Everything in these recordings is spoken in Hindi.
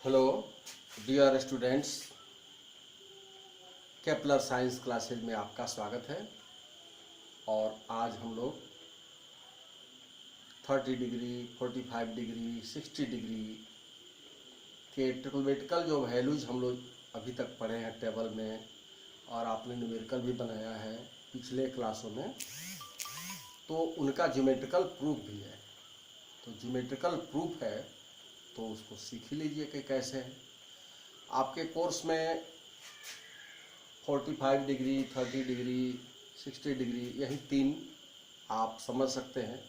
Hello dear students, Kepler science classes में आपका स्वागत है। और आज हम लोग 30 डिग्री, 45 डिग्री, 60 डिग्री के ट्रिग्नोमेट्रिकल जो वैल्यूज हम लोग अभी तक पढ़े हैं टेबल में, और आपने न्यूमेरिकल भी बनाया है पिछले क्लासों में, तो उनका ज्योमेट्रिकल प्रूफ भी है। तो ज्योमेट्रिकल प्रूफ है तो उसको सीख ही लीजिए कि कैसे है। आपके कोर्स में 45 डिग्री, 30 डिग्री, 60 डिग्री, यही तीन आप समझ सकते हैं,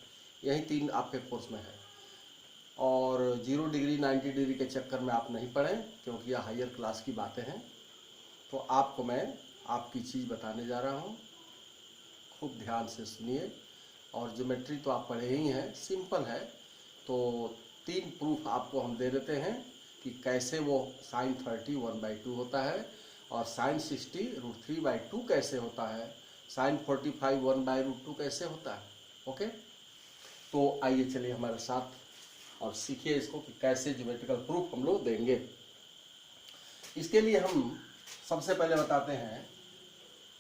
यही तीन आपके कोर्स में है। और 0 डिग्री, 90 डिग्री के चक्कर में आप नहीं पढ़ें, क्योंकि यह हायर क्लास की बातें हैं। तो आपको मैं आपकी चीज़ बताने जा रहा हूँ, खूब ध्यान से सुनिए। और ज्योमेट्री तो आप पढ़े ही हैं, सिंपल है। तो तीन प्रूफ आपको हम दे देते हैं कि कैसे वो साइन 30 1/2 होता है, और साइन 60 √3/2 कैसे होता है, साइन 45 1/√2 कैसे होता है। ओके, तो आइए चलिए हमारे साथ और सीखिए इसको कि कैसे ज्योमेट्रिकल प्रूफ हम लोग देंगे। इसके लिए हम सबसे पहले बताते हैं,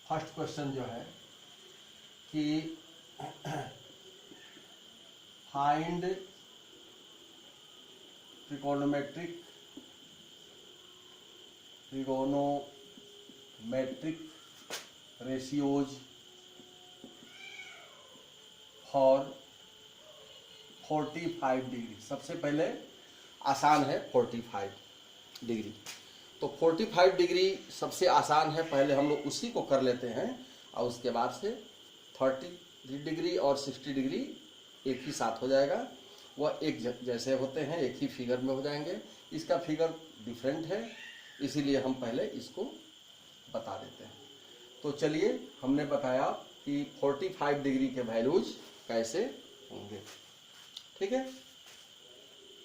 फर्स्ट क्वेश्चन जो है कि find trigonometric ratios for 45 degree. सबसे पहले आसान है 45 डिग्री। तो 45 डिग्री सबसे आसान है, पहले हम लोग उसी को कर लेते हैं, और उसके बाद से 30 डिग्री और 60 डिग्री एक ही साथ हो जाएगा। वह एक जैसे होते हैं, एक ही फिगर में हो जाएंगे। इसका फिगर डिफरेंट है, इसीलिए हम पहले इसको बता देते हैं। तो चलिए, हमने बताया कि 45 डिग्री के वैल्यूज कैसे होंगे, ठीक है।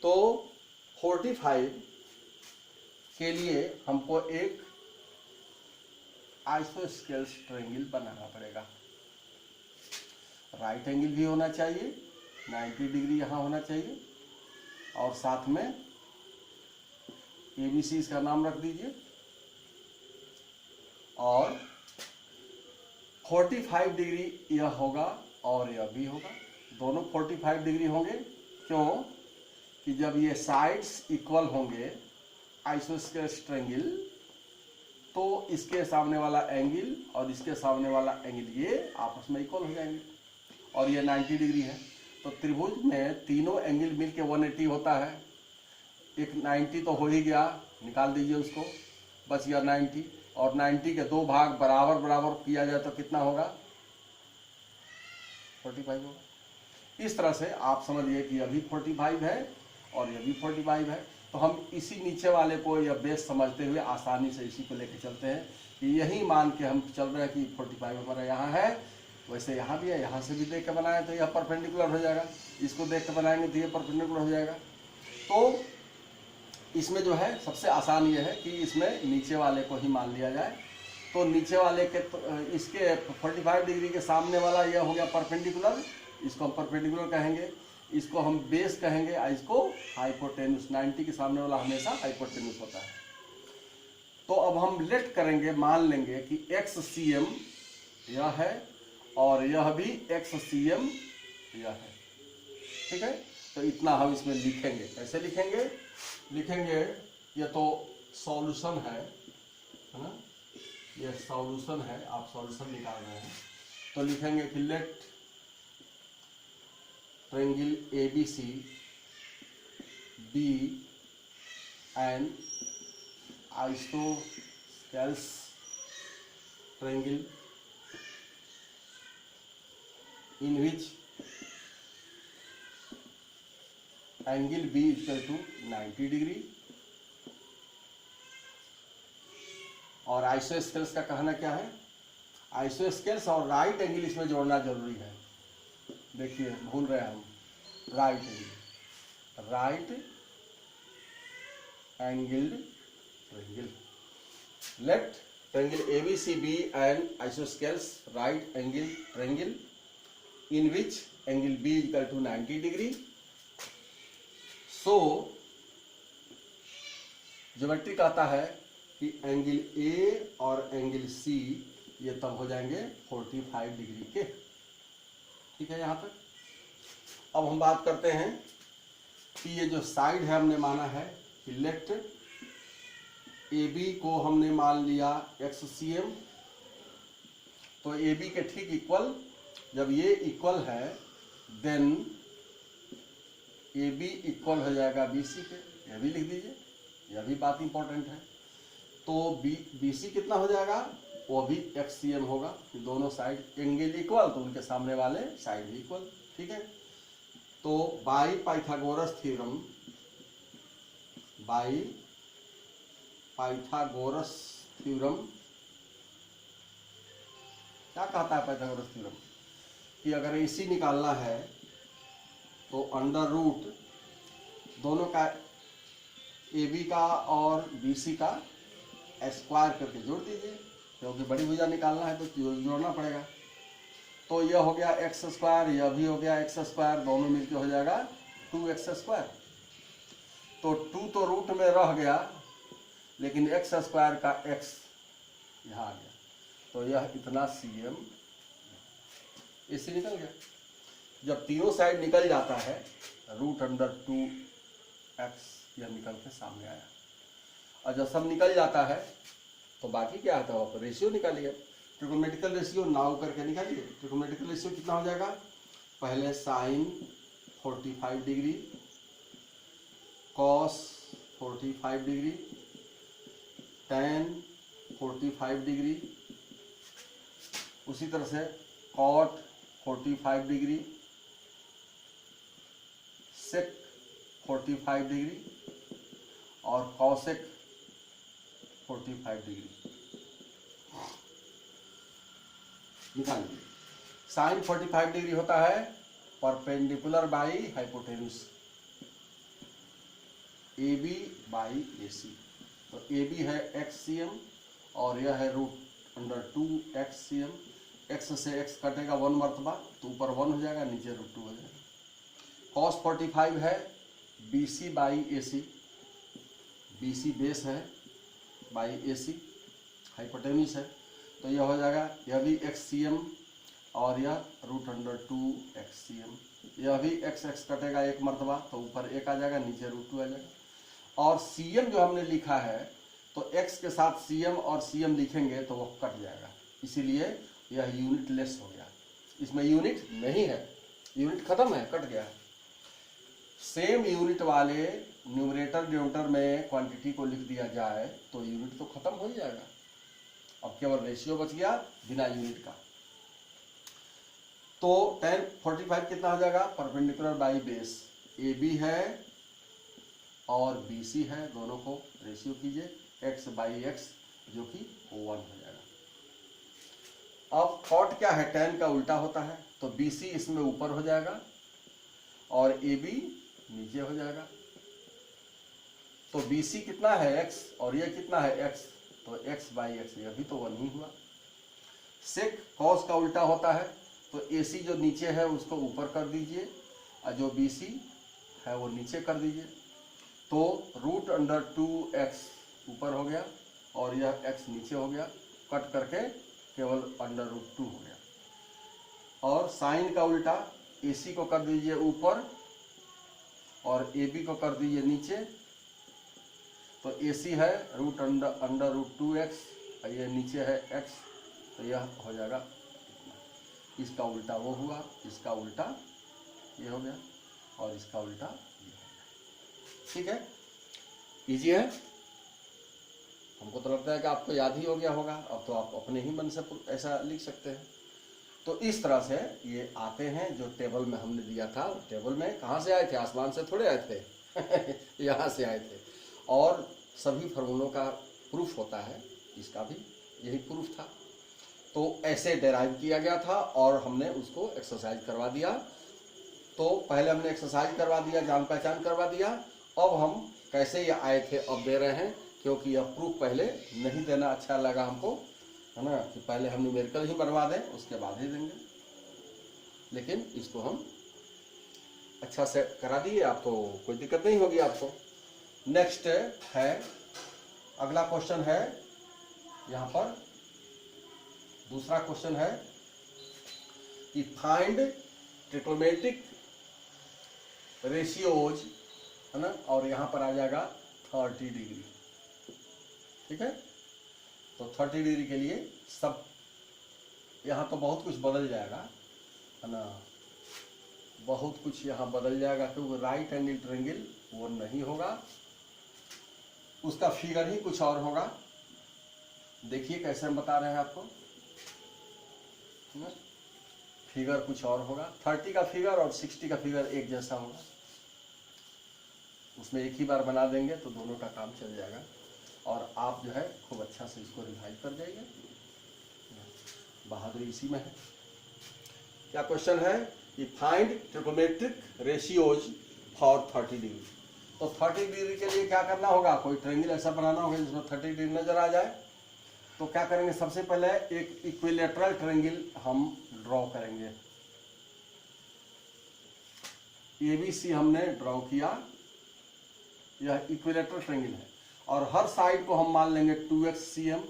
तो 45 के लिए हमको एक आइसोस्केल्स ट्रायंगल बनाना पड़ेगा। राइट एंगल भी होना चाहिए, 90 डिग्री यहाँ होना चाहिए, और साथ में ABC इसका नाम रख दीजिए। और 45 डिग्री यह होगा और यह भी होगा, दोनों 45 डिग्री होंगे। क्यों? कि जब ये साइड्स इक्वल होंगे आइसोस्केल्स ट्रायंगल, तो इसके सामने वाला एंगल और इसके सामने वाला एंगल ये आपस में इक्वल हो जाएंगे, और ये 90 डिग्री है। तो त्रिभुज में तीनों एंगल मिलके 180 होता है। एक 90 तो हो ही गया, निकाल दीजिए उसको, बच गया 90। और 90 के दो भाग बराबर बराबर किया जाए तो कितना होगा? 45 होगा। इस तरह से आप समझिए कि अभी 45 है और ये भी 45 है। तो हम इसी नीचे वाले को या बेस समझते हुए आसानी से इसी को लेके चलते हैं कि यही मान के हम चल रहे हैं कि 45 हमारा यहाँ है, वैसे यहाँ भी है। यहाँ से भी देख के बनाए तो यह परपेंडिकुलर हो जाएगा, इसको देख के बनाएंगे तो ये परपेंडिकुलर हो जाएगा। तो इसमें जो है सबसे आसान ये है कि इसमें नीचे वाले को ही मान लिया जाए। तो नीचे वाले के इसके 45 डिग्री के सामने वाला यह हो गया परपेंडिकुलर, इसको हम परपेंडिकुलर कहेंगे, इसको हम बेस कहेंगे, और इसको हाइपोटेन्यूस। 90 के सामने वाला हमेशा हाइपोटेन्यूस होता है। तो अब हम लेट करेंगे, मान लेंगे कि XCM यह है और यह भी XCM यह है, ठीक है। तो इतना हम इसमें लिखेंगे। कैसे लिखेंगे? ये तो सॉल्यूशन है ना, ये सॉल्यूशन है, आप सॉल्यूशन निकाल रहे हैं। तो लिखेंगे कि let triangle ABC be an isosceles triangle in which angle B = 90 degree. और आइसोस्केल्स का कहना क्या है? आइसोस्केल्स और राइट एंगल इसमें जोड़ना जरूरी है। देखिए, भूल रहे हैं हम, right angled triangle. Let triangle ABC be an isosceles right angle triangle in which angle B = 90 degree. So geometry कहता है कि एंगल ए और एंगल सी ये तब हो जाएंगे 45 डिग्री के। ठीक है, यहाँ तक। अब हम बात करते हैं कि ये जो साइड है हमने माना है कि लेट ए बी को हमने मान लिया XCM, तो ए बी के ठीक इक्वल, जब ये इक्वल है देन ए बी इक्वल हो जाएगा BC के। यह भी लिख दीजिए, यह भी बात इंपॉर्टेंट है। तो BC कितना हो जाएगा, वो भी XCM होगा कि दोनों साइड एंगल इक्वल, तो उनके सामने वाले साइड भी इक्वल। ठीक है, तो by Pythagoras theorem, by Pythagoras theorem क्या कहता है पाइथागोरस थ्योरम, कि अगर AC निकालना है तो अंडर रूट दोनों का AB का और BC का स्क्वायर करके जोड़ दीजिए, क्योंकि बड़ी भुजा निकालना है तो जोड़ना पड़ेगा। तो यह हो गया एक्स स्क्वायर, यह भी हो गया एक्स स्क्वायर, दोनों मिलके हो जाएगा 2x स्क्वायर। तो 2 तो रूट में रह गया, लेकिन एक्स स्क्वायर का x यहाँ आ गया, तो यह इतना CM इससे निकल गया। जब तीनों साइड निकल जाता है रूट अंडर 2x यह निकल के सामने आया, और जब सब निकल जाता है तो बाकी क्या आता है, वहाँ पर रेशियो निकालिए, ट्रिगोनोमेट्रिकल रेशियो नाउ करके निकालिए। ट्रिगोनोमेट्रिकल रेशियो कितना हो जाएगा, पहले sine 45 degree, cos 45 degree, tan 45 degree, उसी तरह से कॉट 45 डिग्री, सेक 45 डिग्री और कॉसेक 45 डिग्री निकाल लीजिए। साइन 45 डिग्री होता है perpendicular by hypotenuse AB by AC। तो AB है XCM और यह है रूट अंडर 2XCM। x से x कटेगा 1 मरतबा, तो ऊपर 1 हो जाएगा, नीचे रूट 2 हो जाएगा। cos 45 है BC by AC, BC base है बाई AC हाइपोटेन्यूज है, तो यह हो जाएगा, यह भी XCM और यह रूट अंडर 2XCM। यह भी x कटेगा 1 मरतबा, तो ऊपर 1 आ जाएगा, नीचे रूट 2 आ जाएगा। और CM जो हमने लिखा है, तो x के साथ CM और CM लिखेंगे तो वो कट जाएगा, इसीलिए यह यूनिट लेस हो गया। इसमें यूनिट नहीं है, यूनिट खत्म है, कट गया है। सेम यूनिट वाले न्यूमरेटर डिनोमिनेटर में क्वांटिटी को लिख दिया जाए तो यूनिट तो खत्म हो ही जाएगा, अब केवल रेशियो बच गया बिना यूनिट का। तो tan 45 कितना हो जाएगा, परपेंडिकुलर बाई बेस AB है और BC है, दोनों को रेशियो कीजिए x बाई x जो कि 1 हो जाएगा। अब कॉट क्या है, tan का उल्टा होता है, तो BC इसमें ऊपर हो जाएगा और AB नीचे हो जाएगा। तो BC कितना है x और ये कितना है x, तो x बाई x, यह भी तो 1 ही हुआ। सेक cos का उल्टा होता है, तो AC जो नीचे है उसको ऊपर कर दीजिए और जो BC है वो नीचे कर दीजिए, तो रूट अंडर 2x ऊपर हो गया और यह x नीचे हो गया, कट करके केवल अंडर रूट 2 हो गया। और साइन का उल्टा, AC को कर दीजिए ऊपर और AB को कर दीजिए नीचे, तो AC है रूट अंडर रूट 2x और ये नीचे है x, तो यह हो जाएगा, इसका उल्टा वो हुआ, इसका उल्टा ये हो गया और इसका उल्टा ये हो गया। ठीक है, इजी है, हमको तो लगता है कि आपको याद ही हो गया होगा, अब तो आप अपने ही मन से ऐसा लिख सकते हैं। तो इस तरह से ये आते हैं, जो टेबल में हमने दिया था, टेबल में कहाँ से आए थे, आसमान से थोड़े आए थे यहाँ से आए थे, और सभी फार्मूलों का प्रूफ होता है, इसका भी यही प्रूफ था। तो ऐसे डेराइव किया गया था और हमने उसको एक्सरसाइज करवा दिया। तो पहले हमने एक्सरसाइज करवा दिया, जान पहचान करवा दिया, अब हम कैसे ये आए थे अब दे रहे हैं, क्योंकि यह प्रूफ पहले नहीं देना अच्छा लगा हमको, है ना, कि पहले हम न्यूमेरिकल ही बनवा दें उसके बाद ही देंगे, लेकिन इसको हम अच्छा से करा दिए, आप तो कोई दिक्कत नहीं होगी आपको। नेक्स्ट है अगला क्वेश्चन है यहां पर, दूसरा क्वेश्चन है कि फाइंड ट्रिग्नोमेट्रिक रेशियोज, है ना, और यहां पर आ जाएगा 30 डिग्री। ठीक है, तो 30 डिग्री के लिए सब यहां तो बहुत कुछ बदल जाएगा, है ना, बहुत कुछ यहां बदल जाएगा, क्योंकि राइट एंगल ट्रायंगल वो नहीं होगा, उसका फिगर ही कुछ और होगा। देखिए कैसे हम बता रहे हैं आपको, है ना, फिगर कुछ और होगा। 30 का फिगर और 60 का फिगर एक जैसा होगा, उसमें एक ही बार बना देंगे तो दोनों का काम चल जाएगा, और आप जो है खूब अच्छा से इसको रिवाइज कर जाइए, बहादुरी इसी में है। क्या क्वेश्चन है कि find trigonometric ratios for 30 degree. तो 30 डिग्री के लिए क्या करना होगा, कोई ट्रायंगल ऐसा बनाना होगा जिसमें 30 डिग्री नजर आ जाए। तो क्या करेंगे, सबसे पहले एक इक्विलेटरल ट्रायंगल हम ड्रॉ करेंगे। ABC हमने ड्रॉ किया, यह इक्विलेटरल ट्रायंगल है, और हर साइड को हम मान लेंगे 2xcm,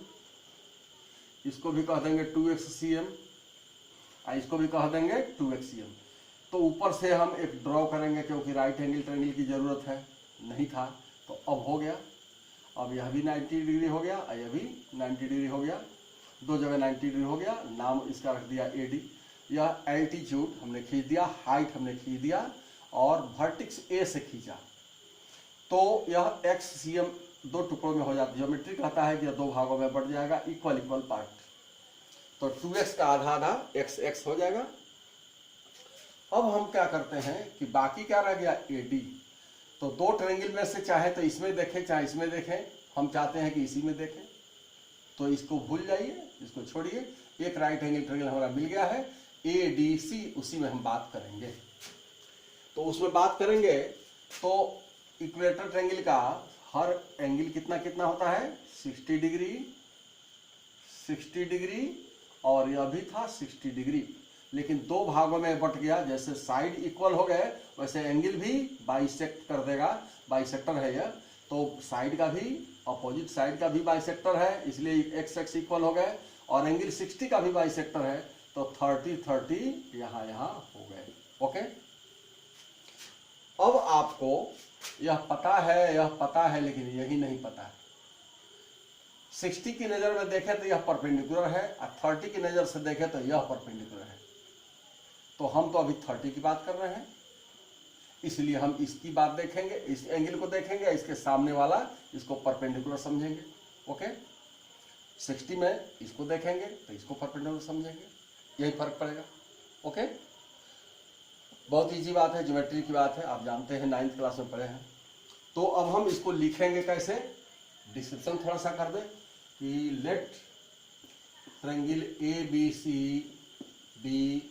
इसको भी कह देंगे 2xcm, इसको भी कह देंगे 2xcm। तो ऊपर से हम एक ड्रॉ करेंगे, क्योंकि राइट एंगल ट्रायंगल की जरूरत है, नहीं था तो अब हो गया। अब यह भी 90 डिग्री हो गया, यह भी 90 डिग्री हो गया, दो जगह 90 डिग्री हो गया। नाम इसका रख दिया AD। यह एल्टीट्यूड हमने खींच दिया, हाइट हमने खींच दिया, और वर्टेक्स A से खींचा, तो यह XCM दो टुकड़ों में हो जाता है। ज्योमेट्री कहता है कि यह दो भागों में बढ़ जाएगा, इक्वल इक्वल पार्ट। तो 2x का आधा आधा x हो जाएगा। अब हम क्या करते हैं कि बाकी क्या रह गया, AD। तो दो ट्रायंगल में से चाहे तो इसमें देखें चाहे इसमें देखें, हम चाहते हैं कि इसी में देखें, तो इसको भूल जाइए, इसको छोड़िए। एक राइट एंगल ट्रायंगल हमारा मिल गया है ADC, उसी में हम बात करेंगे। तो उसमें बात करेंगे तो इक्विलेटरल ट्रायंगल का हर एंगल कितना कितना होता है, 60 डिग्री, 60 डिग्री, और यह भी था 60 डिग्री, लेकिन दो भागों में बट गया। जैसे साइड इक्वल हो गए वैसे एंगल भी बाइसेक्ट कर देगा, बाइसेक्टर है यह, तो साइड का भी, अपोजिट साइड का भी बाइसेक्टर है, इसलिए एक्स एक्स इक्वल हो गए, और एंगल 60 का भी बाइसेक्टर है, तो 30 30 यहाँ यहाँ हो गए। ओके, अब आपको यह पता है, लेकिन यही नहीं पता है। 60 की नजर में देखें तो यह परपेंडिकुलर है, और 30 की नजर से देखें तो यह परपेंडिकुलर है। तो हम तो अभी 30 की बात कर रहे हैं, इसलिए हम इसकी बात देखेंगे, इस एंगल को देखेंगे, इसके सामने वाला इसको परपेंडिकुलर समझेंगे। ओके, 60 में इसको देखेंगे तो इसको परपेंडिकुलर समझेंगे, यही फर्क पड़ेगा। ओके, बहुत इजी बात है, ज्योमेट्री की बात है, आप जानते हैं, 9th क्लास में पढ़े हैं। तो अब हम इसको लिखेंगे कैसे, डिस्क्रिप्शन थोड़ा सा कर दें कि let triangle ABC be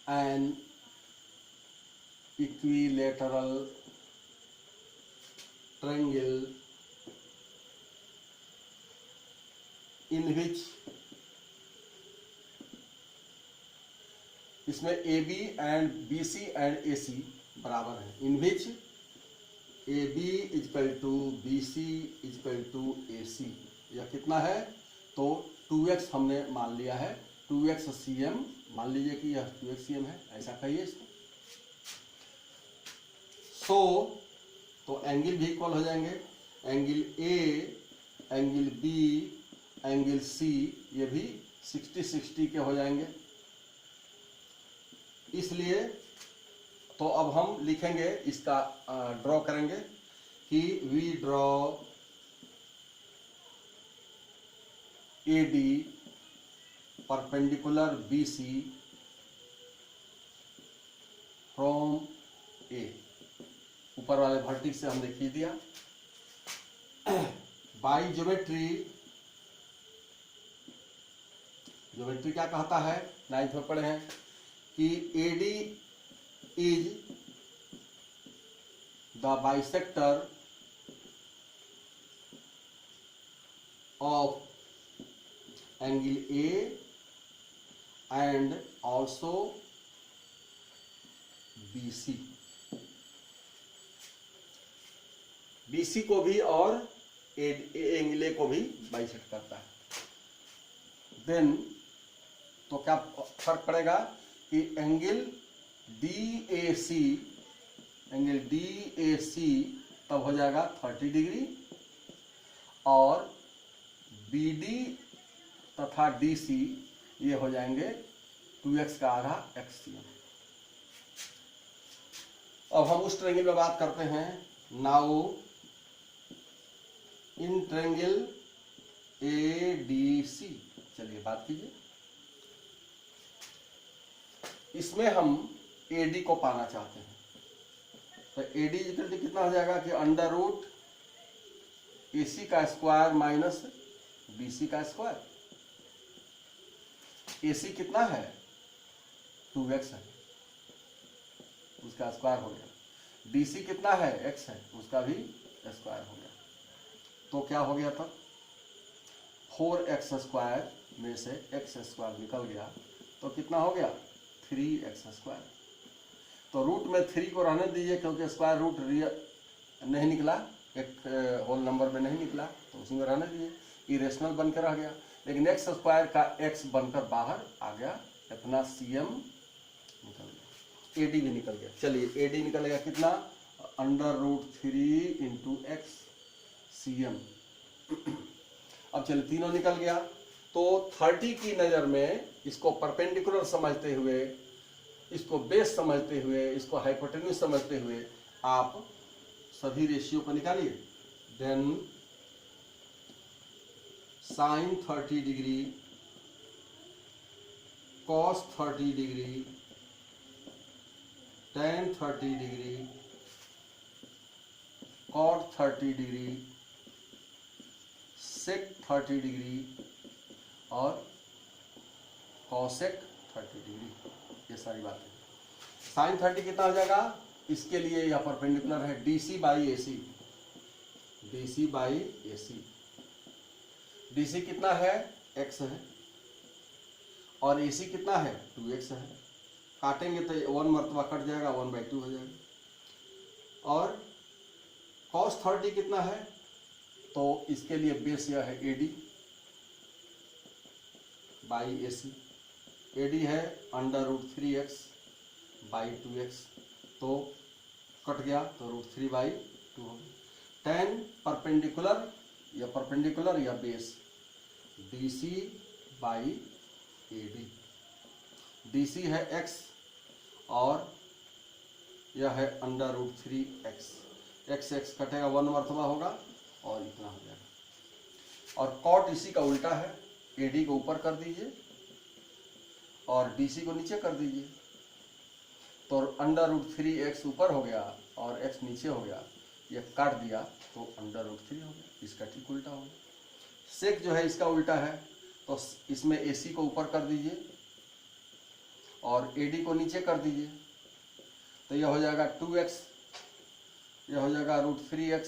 an equilateral triangle in which, इसमें AB and BC and AC बराबर है, in which AB equal to BC equal to AC। यह कितना है, तो 2x हमने मान लिया है, 2xcm, मान लीजिए कि यह 2xcm है, ऐसा कहिए इसको। तो एंगल भी इक्वल हो जाएंगे, angle A, angle B, angle C, ये भी 60 60 के हो जाएंगे। इसलिए तो अब हम लिखेंगे, इसका ड्रॉ करेंगे कि we draw AD perpendicular BC from A। ऊपर वाले वर्टेक्स से हमने खींच दिया। बाई ज्योमेट्री क्या कहता है, 9th में पढ़े हैं कि AD is the bisector of angle A and also BC को भी और एंगल ए को भी बाइसेक्ट करता है। देन तो क्या फर्क पड़ेगा कि एंगल डी ए सी तब हो जाएगा 30 डिग्री, और बी डी तथा डी सी ये हो जाएंगे 2x का आधा XCM। अब हम उस ट्रायंगल में बात करते हैं। नाउ इन ट्रायंगल ADC, चलिए बात कीजिए। इसमें हम AD को पाना चाहते हैं, तो AD इक्वल टू कितना हो जाएगा कि अंडर रूट AC का स्क्वायर माइनस BC का स्क्वायर। AC कितना है 2x है, उसका स्क्वायर हो गया। BC कितना है x है, उसका भी स्क्वायर हो गया। तो क्या हो गया तब 4x स्क्वायर में से x स्क्वायर निकल गया, तो कितना हो गया 3x स्क्वायर। तो रूट में 3 को रहने दीजिए, क्योंकि स्क्वायर रूट नहीं निकला, एक होल नंबर में नहीं निकला, तो उसी में रहने दीजिए, इरेशनल बनकर रह गया। लेकिन x स्क्वायर का x बनकर बाहर आ गया, इतना CM निकल गया, AD भी निकल गया। चलिए AD निकल गया कितना, under root 3 into X CM। अब चलिए तीनों निकल गया। तो 30 की नज़र में इसको परपेंडिकुलर समझते हुए, इसको बेस समझते हुए, इसको हाइपोटेन्यूज समझते हुए आप सभी रेशियो को निकालिए। Then sine 30 degree, cos 30 degree, tan 30 degree, cot 30 degree, sec 30 degree और कॉसेक 30 डिग्री, ये सारी बातें। साइन 30 कितना हो जाएगा, इसके लिए यह परपेंडिकुलर है DC by AC, DC by AC। DC कितना है x है, और AC कितना है 2x है। काटेंगे तो 1 मरतबा कट जाएगा, 1/2 हो जाएगा। और cos 30 कितना है, तो इसके लिए बेस यह है AD बाई AC। AD है under root 3x by 2x, तो कट गया तो रूट 3/2 हो गया। टेन परपेंडिकुलर या base DC by AD। DC है x और यह है अंडर रूट 3x, x कटेगा 1 मरतबा होगा और इतना हो जाएगा। और कॉट इसी का उल्टा है, AD को ऊपर कर दीजिए और DC को नीचे कर दीजिए, तो अंडर रूट 3x ऊपर हो गया और x नीचे हो गया, ये काट दिया तो अंडर रूट 3 हो गया, इसका ठीक उल्टा हो गया। सेक जो है इसका उल्टा है, तो इसमें AC को ऊपर कर दीजिए और AD को नीचे कर दीजिए, तो यह हो जाएगा 2x, यह हो जाएगा रूट 3x,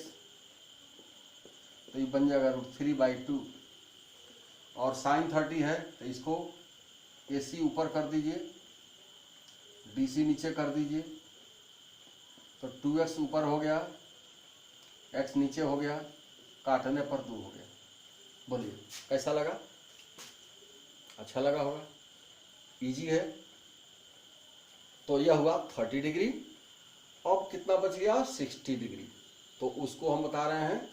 तो ये बन जाएगा रूट 3/2। और साइन 30 है तो इसको AC ऊपर कर दीजिए, DC नीचे कर दीजिए, तो 2x ऊपर हो गया, x नीचे हो गया, काटने पर 2 हो गया। बोलिए कैसा लगा, अच्छा लगा होगा, इजी है। तो यह हुआ 30 डिग्री। अब कितना बच गया 60 डिग्री, तो उसको हम बता रहे हैं।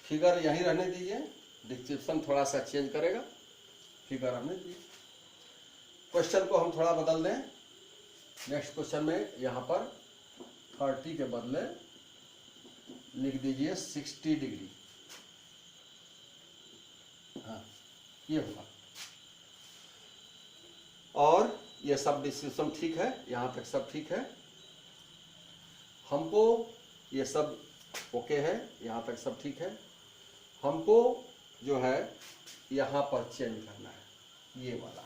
फिगर यहीं रहने दीजिए, डिस्क्रिप्शन थोड़ा सा चेंज करेगा, फिगर रहने दीजिए। क्वेश्चन को हम थोड़ा बदल दें। नेक्स्ट क्वेश्चन में यहाँ पर 30 के बदले लिख दीजिए 60 डिग्री। हाँ ये हुआ, और ये सब डिस्क्रिप्शन ठीक है, यहाँ तक सब ठीक है, हमको ये सब ओके है, यहाँ तक सब ठीक है। हमको जो है यहाँ पर चेंज करना है, ये वाला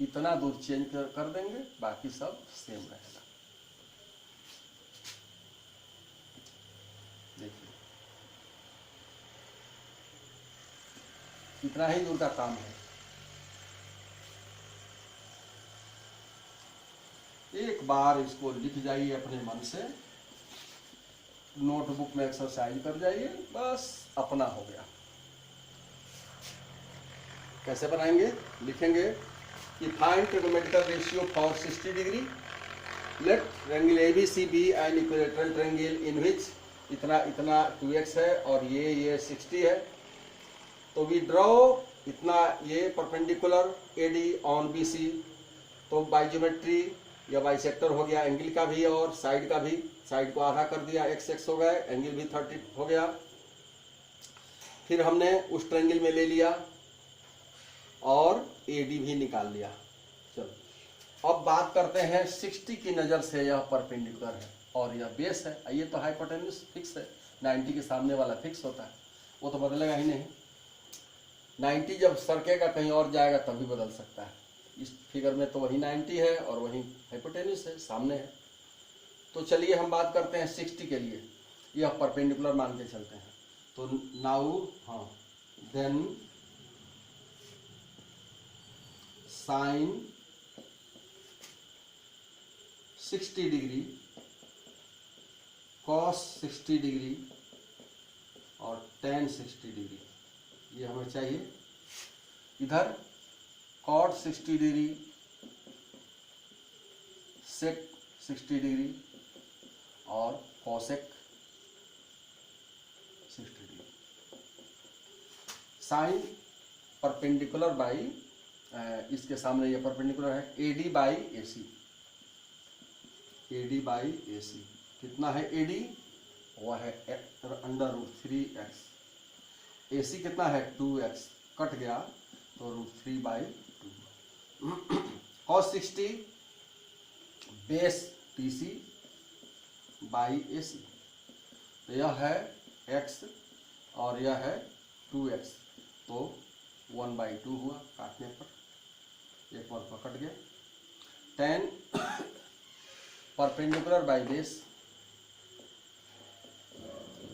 इतना दूर चेंज कर देंगे, बाकी सब सेम रहेगा। देखिए इतना ही दूर का काम है। एक बार इसको लिख जाइए अपने मन से, नोटबुक में एक्सरसाइज कर जाइए, बस अपना हो गया। कैसे बनाएंगे? लिखेंगे कि find trigonometrical ratio for 60 degree, let triangle ABC be an equilateral triangle in which इतना इतना 2x है और ये 60 है। तो वी ड्रॉ इतना ये परपेंडिकुलर AD ऑन BC। तो बाई ज्योमेट्री या बाई सेक्टर हो गया एंगल का भी और साइड का भी, साइड को आधा कर दिया, x हो गया, एंगल भी 30 हो गया। फिर हमने उस ट्रायंगल में ले लिया और AD भी निकाल लिया। चलो अब बात करते हैं 60 की नज़र से यह परपेंडिकुलर है और यह बेस है। ये तो हाइपोटेन्यूज फिक्स है, 90 के सामने वाला फिक्स होता है, वो तो बदलेगा ही नहीं। 90 जब सरकेगा कहीं और जाएगा तभी बदल सकता है। इस फिगर में तो वही 90 है और वही हाइपोटेन्यूज है, सामने है। तो चलिए हम बात करते हैं 60 के लिए, यह परपेंडिकुलर मान के चलते हैं। तो now then sine 60 degree, cos 60 degree और टेन 60 डिग्री, ये हमें चाहिए। इधर कॉट 60 डिग्री, सेक 60 डिग्री और cosec 60 degree. Sine perpendicular by, इसके सामने ये परपेंडिकुलर है, AD by AC। AD by AC कितना है? AD वह है √3x। AC कितना है? 2x, कट गया तो √3/2। cos 60 base BC by AC। तो यह है x और यह है 2x, तो 1/2 हुआ काटने पर, एक बार पकड़ गया। Tan perpendicular by base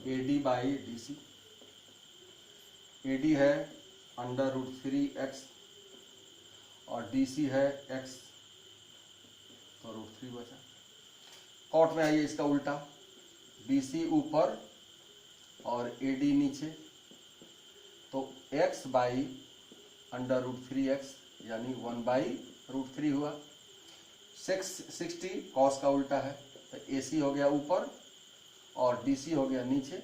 AD by DC। AD है √3x और DC है x, तो √3 बचा। कॉट में आइए इसका उल्टा, BC ऊपर और AD नीचे, तो x बाई √3x यानी 1/√3 हुआ। 60 कॉस का उल्टा है, तो AC हो गया ऊपर और DC हो गया नीचे,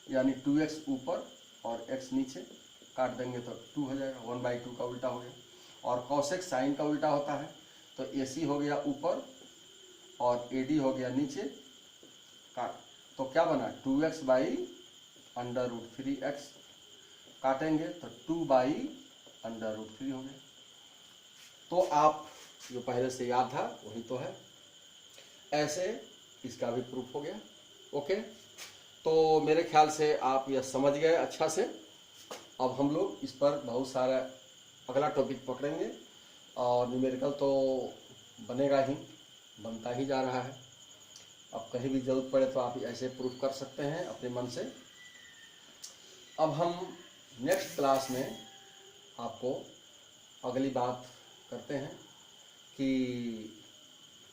यानी 2x ऊपर और x नीचे, काट देंगे तो 2 हो जाएगा, 1/2 का उल्टा हो गया। और कॉसेक साइन का उल्टा होता है, तो AC हो गया ऊपर और AD हो गया नीचे, काट तो क्या बना? 2x बाई √3x, काटेंगे तो 2/√3 हो गया। तो आप जो पहले से याद था वही तो है, ऐसे इसका भी प्रूफ हो गया। ओके, तो मेरे ख्याल से आप यह समझ गए अच्छा से। अब हम लोग इस पर बहुत सारा अगला टॉपिक पकड़ेंगे और न्यूमेरिकल तो बनेगा ही, बनता ही जा रहा है। अब कहीं भी जरूरत पड़े तो आप ऐसे प्रूफ कर सकते हैं अपने मन से। अब हम नेक्स्ट क्लास में आपको अगली बात करते हैं कि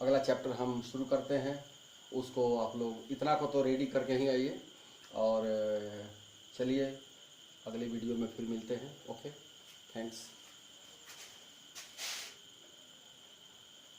अगला चैप्टर हम शुरू करते हैं, उसको आप लोग इतना को तो रेडी करके ही आइए। और चलिए अगले वीडियो में फिर मिलते हैं। Okay, thanks.